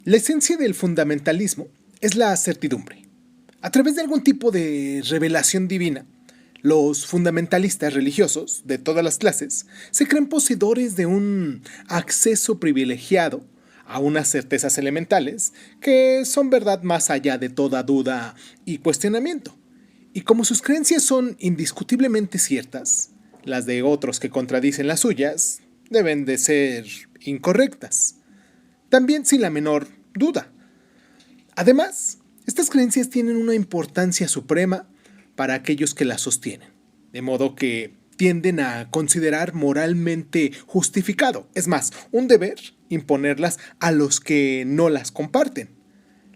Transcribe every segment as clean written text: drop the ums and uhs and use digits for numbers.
La esencia del fundamentalismo es la certidumbre. A través de algún tipo de revelación divina, los fundamentalistas religiosos de todas las clases se creen poseedores de un acceso privilegiado a unas certezas elementales que son verdad más allá de toda duda y cuestionamiento. Y como sus creencias son indiscutiblemente ciertas, las de otros que contradicen las suyas deben de ser incorrectas. También sin la menor duda. Además, estas creencias tienen una importancia suprema para aquellos que las sostienen, de modo que tienden a considerar moralmente justificado, es más, un deber, imponerlas a los que no las comparten.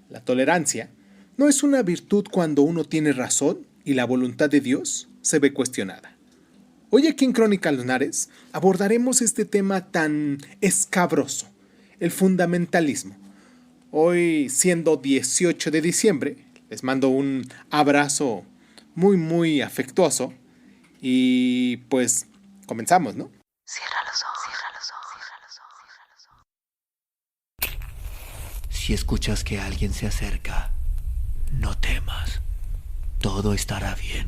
La tolerancia no es una virtud cuando uno tiene razón y la voluntad de Dios se ve cuestionada. Hoy aquí en Crónica Lunares abordaremos este tema tan escabroso, el fundamentalismo. Hoy, siendo 18 de diciembre, les mando un abrazo muy afectuoso y pues comenzamos, ¿no? Cierra los ojos, cierra los ojos, cierra los ojos, cierra los ojos. Si escuchas que alguien se acerca, no temas. Todo estará bien.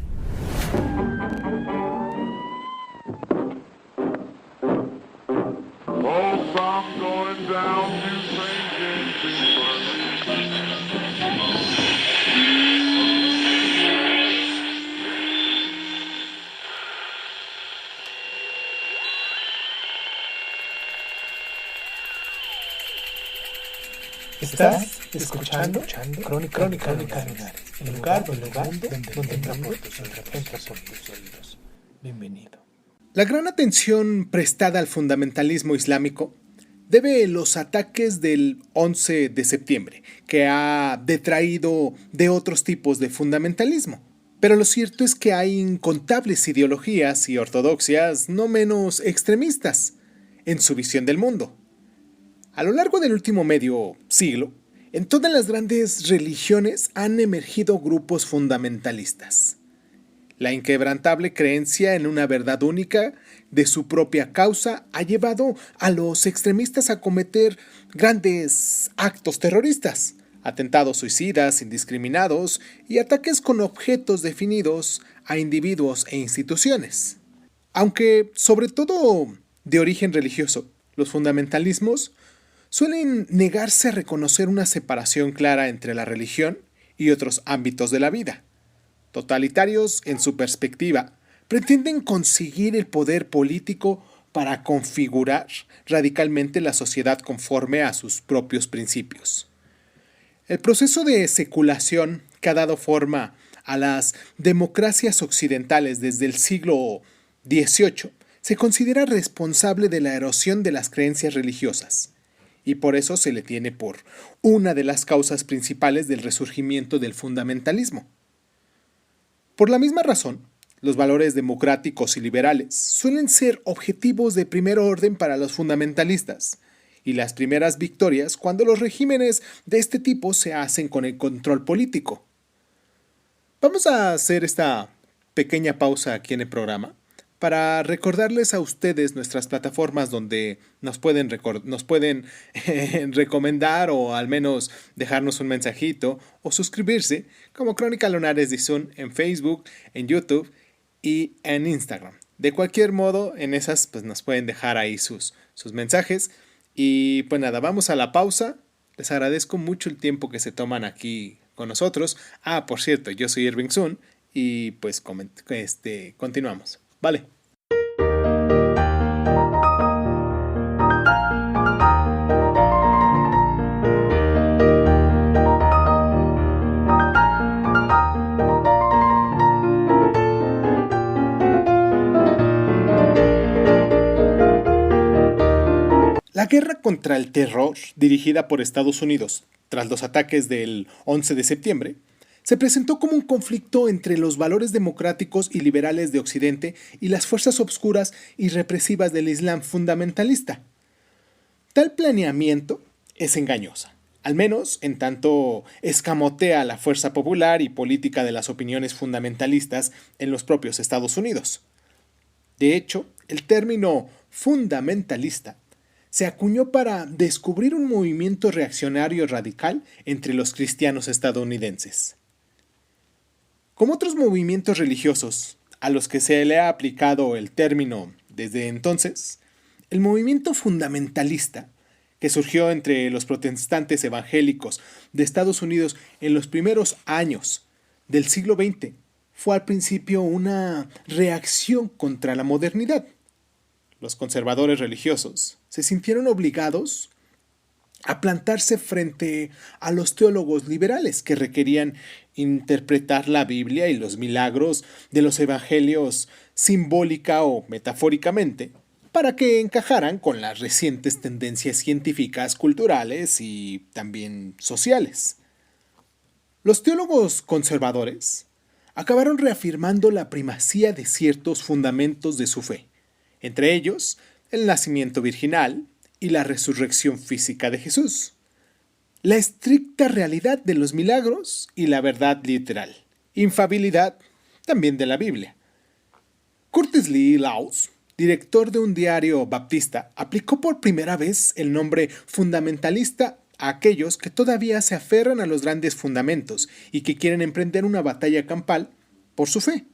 I'm going down to St. James's Estás escuchando Crónica Lunares, el lugar donde entramos por tus oídos. Bienvenido. La gran atención prestada al fundamentalismo islámico debe los ataques del 11 de septiembre, que ha detraído de otros tipos de fundamentalismo. Pero lo cierto es que hay incontables ideologías y ortodoxias no menos extremistas en su visión del mundo. A lo largo del último medio siglo, en todas las grandes religiones han emergido grupos fundamentalistas. La inquebrantable creencia en una verdad única de su propia causa ha llevado a los extremistas a cometer grandes actos terroristas, atentados suicidas indiscriminados y ataques con objetos definidos a individuos e instituciones. Aunque, sobre todo de origen religioso, los fundamentalismos suelen negarse a reconocer una separación clara entre la religión y otros ámbitos de la vida. Totalitarios en su perspectiva, pretenden conseguir el poder político para configurar radicalmente la sociedad conforme a sus propios principios. El proceso de seculación que ha dado forma a las democracias occidentales desde el siglo XVIII se considera responsable de la erosión de las creencias religiosas, y por eso se le tiene por una de las causas principales del resurgimiento del fundamentalismo. Por la misma razón, los valores democráticos y liberales suelen ser objetivos de primer orden para los fundamentalistas, y las primeras victorias cuando los regímenes de este tipo se hacen con el control político. Vamos a hacer esta pequeña pausa aquí en el programa para recordarles a ustedes nuestras plataformas donde nos pueden recomendar o al menos dejarnos un mensajito o suscribirse, como Crónica Lunares de Zoom en Facebook, en YouTube y en Instagram. De cualquier modo, en esas pues nos pueden dejar ahí sus mensajes. Y pues nada, vamos a la pausa. Les agradezco mucho el tiempo que se toman aquí con nosotros. Por cierto, yo soy Irving Sun y pues continuamos. Vale. La guerra contra el terror, dirigida por Estados Unidos tras los ataques del 11 de septiembre, se presentó como un conflicto entre los valores democráticos y liberales de Occidente y las fuerzas obscuras y represivas del Islam fundamentalista. Tal planeamiento es engañosa, al menos en tanto escamotea la fuerza popular y política de las opiniones fundamentalistas en los propios Estados Unidos. De hecho, el término fundamentalista se acuñó para descubrir un movimiento reaccionario radical entre los cristianos estadounidenses. Como otros movimientos religiosos a los que se le ha aplicado el término desde entonces, el movimiento fundamentalista, que surgió entre los protestantes evangélicos de Estados Unidos en los primeros años del siglo XX, fue al principio una reacción contra la modernidad. Los conservadores religiosos se sintieron obligados a plantarse frente a los teólogos liberales que requerían interpretar la Biblia y los milagros de los evangelios simbólica o metafóricamente para que encajaran con las recientes tendencias científicas, culturales y también sociales. Los teólogos conservadores acabaron reafirmando la primacía de ciertos fundamentos de su fe, entre ellos el nacimiento virginal y la resurrección física de Jesús, la estricta realidad de los milagros y la verdad literal, infalibilidad también de la Biblia. Curtis Lee Laws, director de un diario baptista, aplicó por primera vez el nombre fundamentalista a aquellos que todavía se aferran a los grandes fundamentos y que quieren emprender una batalla campal por su fe.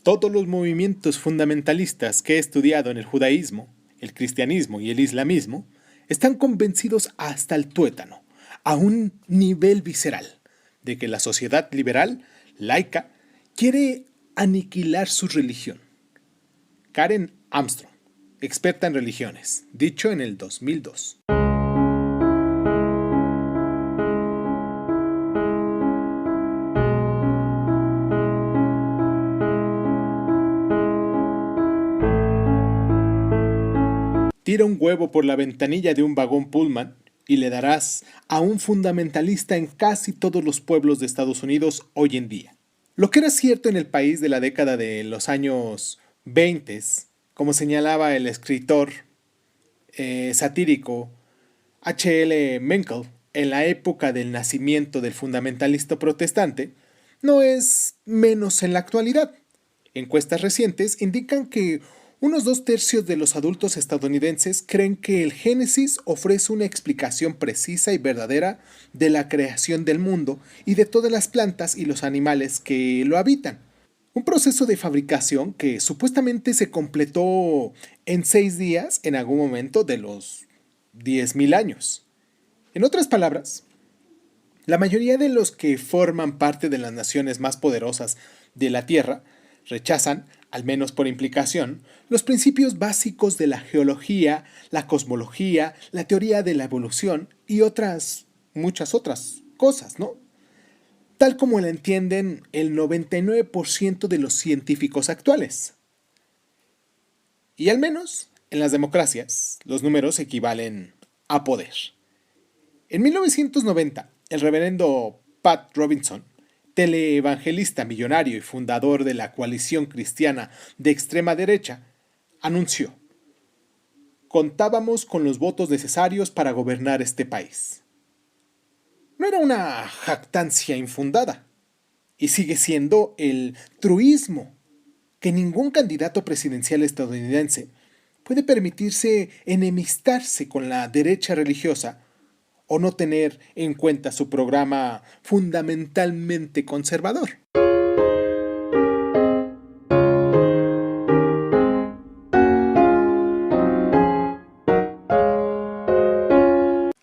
Todos los movimientos fundamentalistas que he estudiado en el judaísmo, el cristianismo y el islamismo están convencidos hasta el tuétano, a un nivel visceral, de que la sociedad liberal, laica, quiere aniquilar su religión. Karen Armstrong, experta en religiones, dicho en el 2002. Tira un huevo por la ventanilla de un vagón Pullman y le darás a un fundamentalista en casi todos los pueblos de Estados Unidos hoy en día. Lo que era cierto en el país de la década de los años 20, como señalaba el escritor satírico H.L. Mencken en la época del nacimiento del fundamentalista protestante, no es menos en la actualidad. Encuestas recientes indican que unos 2/3 de los adultos estadounidenses creen que el Génesis ofrece una explicación precisa y verdadera de la creación del mundo y de todas las plantas y los animales que lo habitan. Un proceso de fabricación que supuestamente se completó en 6 días en algún momento de los 10.000 años. En otras palabras, la mayoría de los que forman parte de las naciones más poderosas de la Tierra rechazan, al menos por implicación, los principios básicos de la geología, la cosmología, la teoría de la evolución y muchas otras cosas, ¿no? Tal como la entienden el 99% de los científicos actuales. Y al menos en las democracias, los números equivalen a poder. En 1990, el reverendo Pat Robertson, teleevangelista millonario y fundador de la coalición cristiana de extrema derecha, anunció: "Contábamos con los votos necesarios para gobernar este país". No era una jactancia infundada, y sigue siendo el truismo que ningún candidato presidencial estadounidense puede permitirse enemistarse con la derecha religiosa o no tener en cuenta su programa fundamentalmente conservador.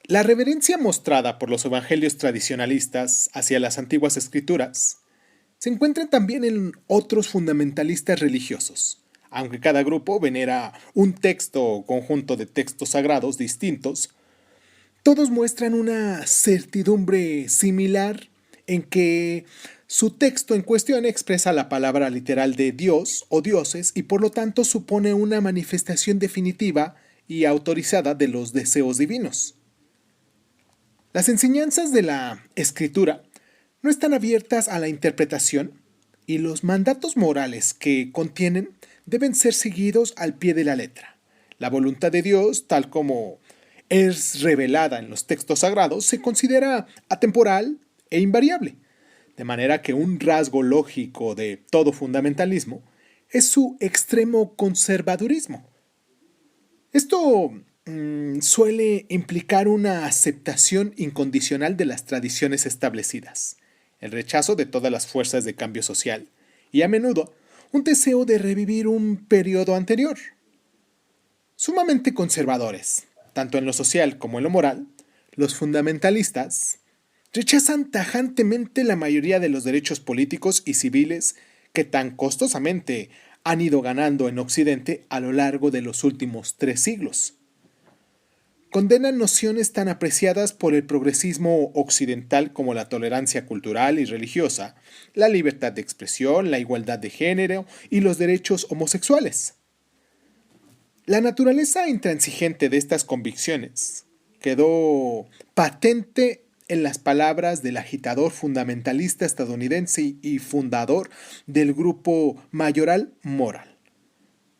La reverencia mostrada por los evangelios tradicionalistas hacia las antiguas escrituras se encuentra también en otros fundamentalistas religiosos, aunque cada grupo venera un texto o conjunto de textos sagrados distintos. Todos muestran una certidumbre similar en que su texto en cuestión expresa la palabra literal de Dios o dioses y por lo tanto supone una manifestación definitiva y autorizada de los deseos divinos. Las enseñanzas de la Escritura no están abiertas a la interpretación y los mandatos morales que contienen deben ser seguidos al pie de la letra. La voluntad de Dios, tal como es revelada en los textos sagrados, se considera atemporal e invariable. de manera que un rasgo lógico de todo fundamentalismo es su extremo conservadurismo. Esto suele implicar una aceptación incondicional de las tradiciones establecidas, el rechazo de todas las fuerzas de cambio social y a menudo un deseo de revivir un periodo anterior. Sumamente conservadores, tanto en lo social como en lo moral, los fundamentalistas rechazan tajantemente la mayoría de los derechos políticos y civiles que tan costosamente han ido ganando en Occidente a lo largo de los últimos 3 siglos. Condenan nociones tan apreciadas por el progresismo occidental como la tolerancia cultural y religiosa, la libertad de expresión, la igualdad de género y los derechos homosexuales. La naturaleza intransigente de estas convicciones quedó patente en las palabras del agitador fundamentalista estadounidense y fundador del grupo Mayoral Moral,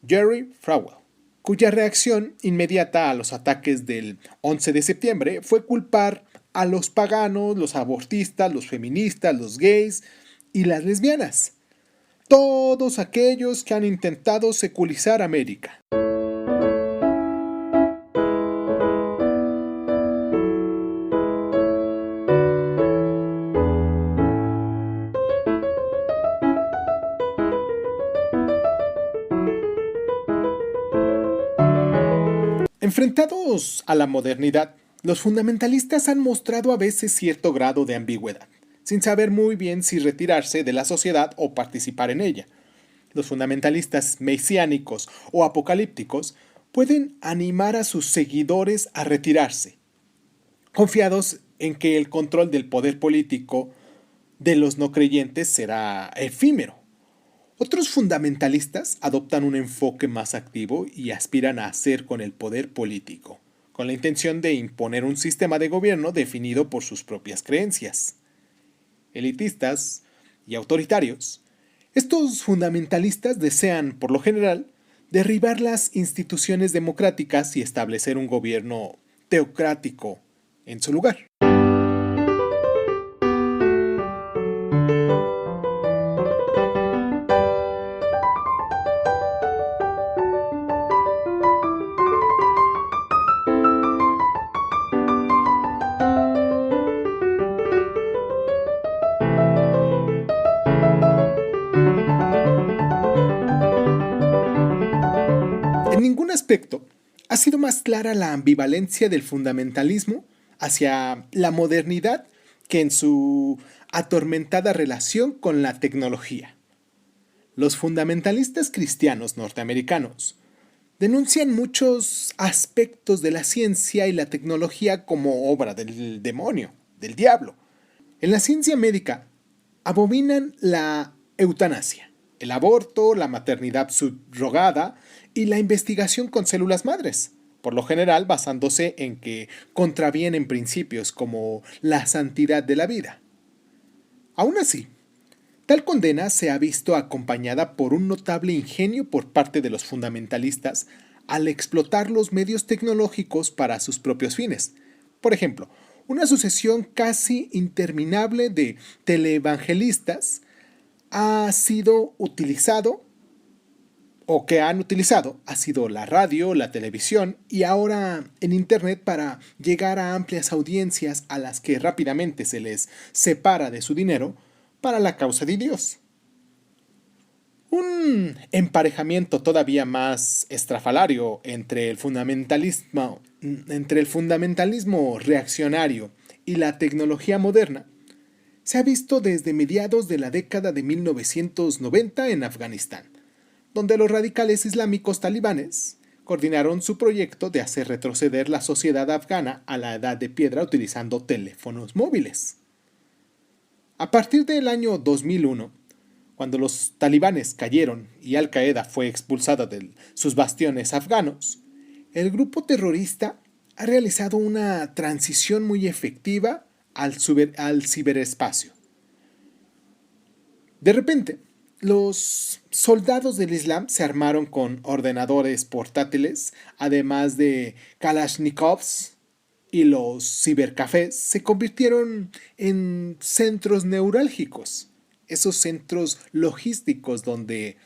Jerry Falwell, cuya reacción inmediata a los ataques del 11 de septiembre fue culpar a los paganos, los abortistas, los feministas, los gays y las lesbianas, todos aquellos que han intentado seculizar América. Enfrentados a la modernidad, los fundamentalistas han mostrado a veces cierto grado de ambigüedad, sin saber muy bien si retirarse de la sociedad o participar en ella. Los fundamentalistas mesiánicos o apocalípticos pueden animar a sus seguidores a retirarse, confiados en que el control del poder político de los no creyentes será efímero. Otros fundamentalistas adoptan un enfoque más activo y aspiran a hacer con el poder político, con la intención de imponer un sistema de gobierno definido por sus propias creencias. Elitistas y autoritarios, estos fundamentalistas desean, por lo general, derribar las instituciones democráticas y establecer un gobierno teocrático en su lugar. En ningún aspecto ha sido más clara la ambivalencia del fundamentalismo hacia la modernidad que en su atormentada relación con la tecnología. Los fundamentalistas cristianos norteamericanos denuncian muchos aspectos de la ciencia y la tecnología como obra del demonio, del diablo. En la ciencia médica abominan la eutanasia, el aborto, la maternidad subrogada y la investigación con células madres, por lo general basándose en que contravienen principios como la santidad de la vida. Aún así, tal condena se ha visto acompañada por un notable ingenio por parte de los fundamentalistas al explotar los medios tecnológicos para sus propios fines. Por ejemplo, una sucesión casi interminable de teleevangelistas ha sido utilizado o que han utilizado ha sido la radio, la televisión y ahora en Internet para llegar a amplias audiencias a las que rápidamente se les separa de su dinero para la causa de Dios. Un emparejamiento todavía más estrafalario entre el fundamentalismo reaccionario y la tecnología moderna se ha visto desde mediados de la década de 1990 en Afganistán, donde los radicales islámicos talibanes coordinaron su proyecto de hacer retroceder la sociedad afgana a la edad de piedra utilizando teléfonos móviles. A partir del año 2001, cuando los talibanes cayeron y Al-Qaeda fue expulsada de sus bastiones afganos, el grupo terrorista ha realizado una transición muy efectiva al ciberespacio. De repente, los soldados del Islam se armaron con ordenadores portátiles, además de Kalashnikovs y los cibercafés se convirtieron en centros neurálgicos, esos centros logísticos donde